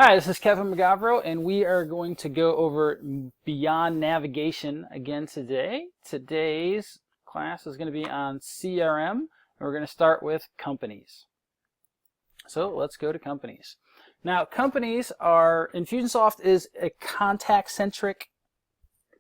Hi, this is Kevin McGavro, and we are going to go over Beyond Navigation again today. Today's class is going to be on CRM, and we're going to start with companies. So let's go to companies. Now, companies are, Infusionsoft is a contact-centric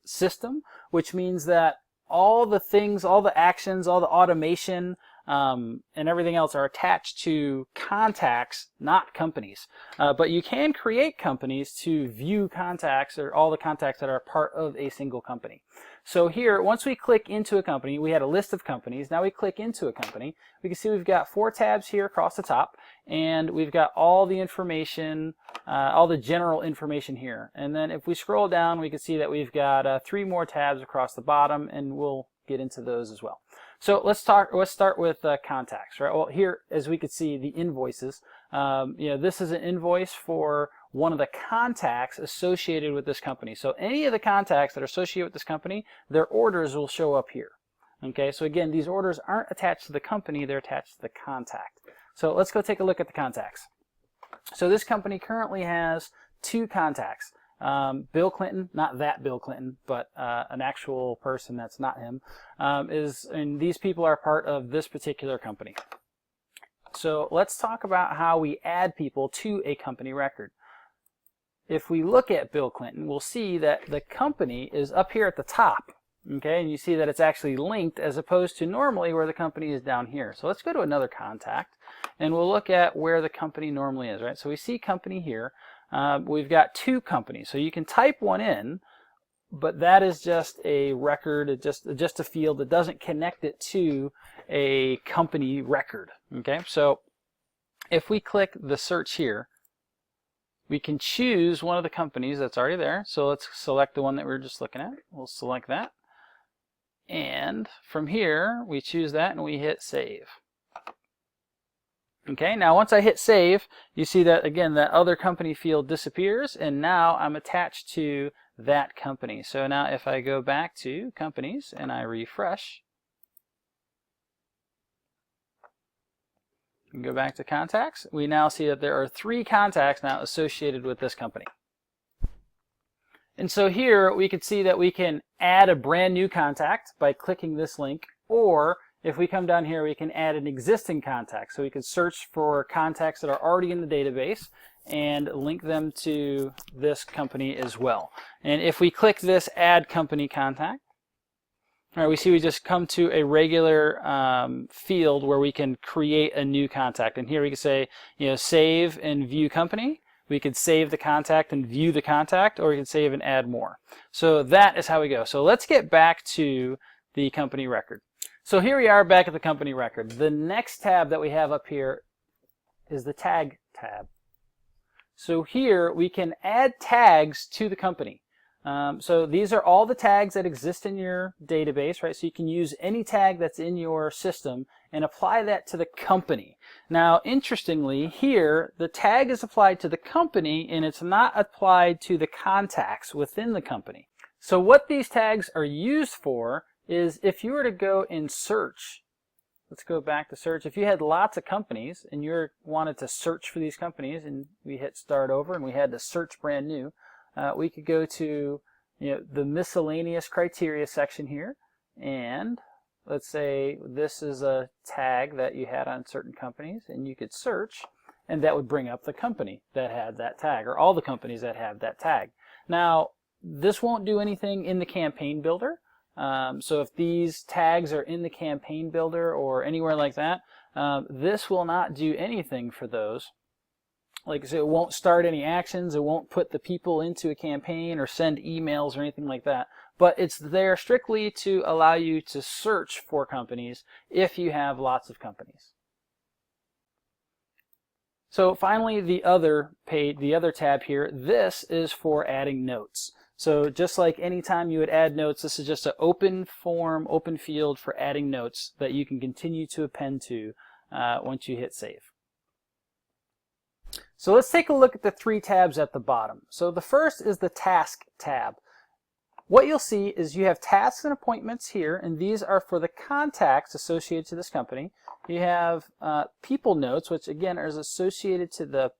system, which means that all the things, all the actions, all the automation, and everything else are attached to contacts, not companies. But you can create companies to view contacts or all the contacts that are part of a single company. So here, once we click into a company, we had a list of companies. Now we click into a company. We can see we've got 4 tabs here across the top, and we've got all the information, all the general information here. And then if we scroll down, we can see that we've got 3 more tabs across the bottom, and we'll get into those as well. So let's start with contacts, right? Well, here, as we can see, the invoices. This is an invoice for one of the contacts associated with this company. So any of the contacts that are associated with this company, their orders will show up here. Okay, so again, these orders aren't attached to the company, they're attached to the contact. So let's go take a look at the contacts. So this company currently has 2 contacts. Bill Clinton, not that Bill Clinton, but an actual person that's not him, and these people are part of this particular company. So let's talk about how we add people to a company record. If we look at Bill Clinton, we'll see that the company is up here at the top, okay, and you see that it's actually linked as opposed to normally where the company is down here. So let's go to another contact, and we'll look at where the company normally is, right? So we see company here. We've got 2 companies, so you can type one in, but that is just a record, just a field that doesn't connect it to a company record. Okay, so if we click the search here, we can choose one of the companies that's already there. So let's select the one that we were just looking at. We'll select that, and from here we choose that and we hit save. Okay, now once I hit save, you see that again that other company field disappears, and now I'm attached to that company. So now if I go back to companies and I refresh and go back to contacts, we now see that there are 3 contacts now associated with this company. And so here we can see that we can add a brand new contact by clicking this link, or if we come down here, we can add an existing contact. So we can search for contacts that are already in the database and link them to this company as well. And if we click this Add Company Contact, all right, we see we just come to a regular field where we can create a new contact. And here we can say, save and view company. We could save the contact and view the contact, or we can save and add more. So that is how we go. So let's get back to the company record. So here we are back at the company record. The next tab that we have up here is the tag tab. So here we can add tags to the company. So these are all the tags that exist in your database, right? So you can use any tag that's in your system and apply that to the company. Now, interestingly, here the tag is applied to the company and it's not applied to the contacts within the company. So what these tags are used for is if you were to go and search, let's go back to search. If you had lots of companies and you wanted to search for these companies, and we hit start over and we had to search brand new, we could go to the miscellaneous criteria section here, and let's say this is a tag that you had on certain companies, and you could search, and that would bring up the company that had that tag, or all the companies that have that tag. Now, this won't do anything in the campaign builder. So if these tags are in the campaign builder or anywhere like that, this will not do anything for those. Like I said, it won't start any actions, it won't put the people into a campaign or send emails or anything like that. But it's there strictly to allow you to search for companies if you have lots of companies. So finally, the other page, the other tab here, this is for adding notes. So just like anytime you would add notes, this is just an open form, open field for adding notes that you can continue to append to once you hit save. So let's take a look at the 3 tabs at the bottom. So the first is the Task tab. What you'll see is you have tasks and appointments here, and these are for the contacts associated to this company. You have people notes, which again is associated to the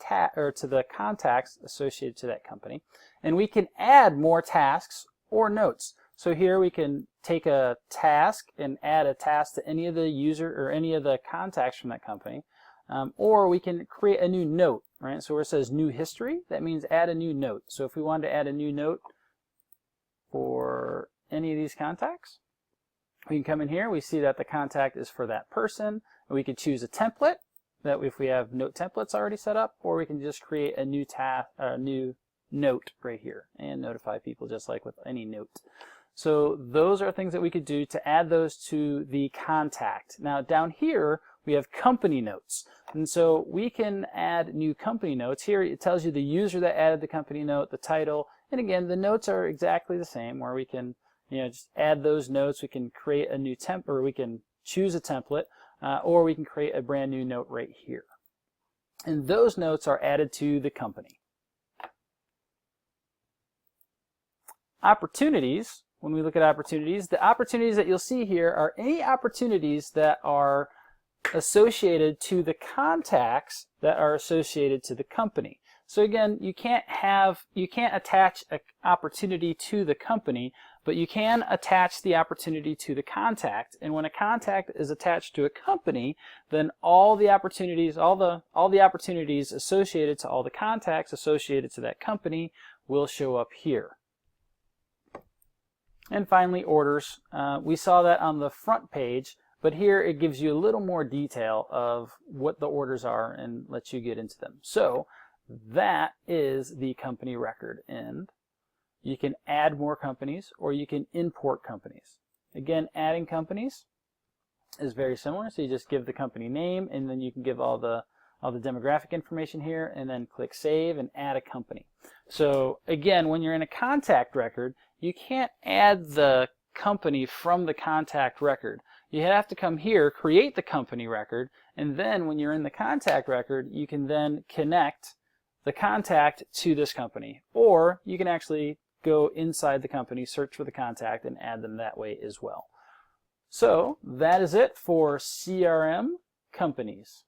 to the contacts associated to that company, and we can add more tasks or notes. So here we can take a task and add a task to any of the user or any of the contacts from that company, or we can create a new note, right? So where it says new history, that means add a new note. So if we wanted to add a new note for any of these contacts, we can come in here, we see that the contact is for that person, and we could choose a template, that if we have note templates already set up, or we can just create a new note right here and notify people just like with any note. So those are things that we could do to add those to the contact. Now down here we have company notes, and so we can add new company notes. Here it tells you the user that added the company note, the title, and again the notes are exactly the same, where we can just add those notes. We can create a new or we can choose a template, or we can create a brand new note right here. And those notes are added to the company. Opportunities, when we look at opportunities, the opportunities that you'll see here are any opportunities that are associated to the contacts that are associated to the company. So again, you can't attach an opportunity to the company, but you can attach the opportunity to the contact. And when a contact is attached to a company, then all the opportunities associated to all the contacts associated to that company will show up here. And finally, orders. We saw that on the front page, but here it gives you a little more detail of what the orders are and lets you get into them. So that is the company record, and you can add more companies or you can import companies. Again, adding companies is very similar. So you just give the company name, and then you can give all the demographic information here, and then click save and add a company. So again, when you're in a contact record, you can't add the company from the contact record. You have to come here, create the company record, and then when you're in the contact record, you can then connect the contact to this company. Or you can actually go inside the company, search for the contact, and add them that way as well. So that is it for CRM companies.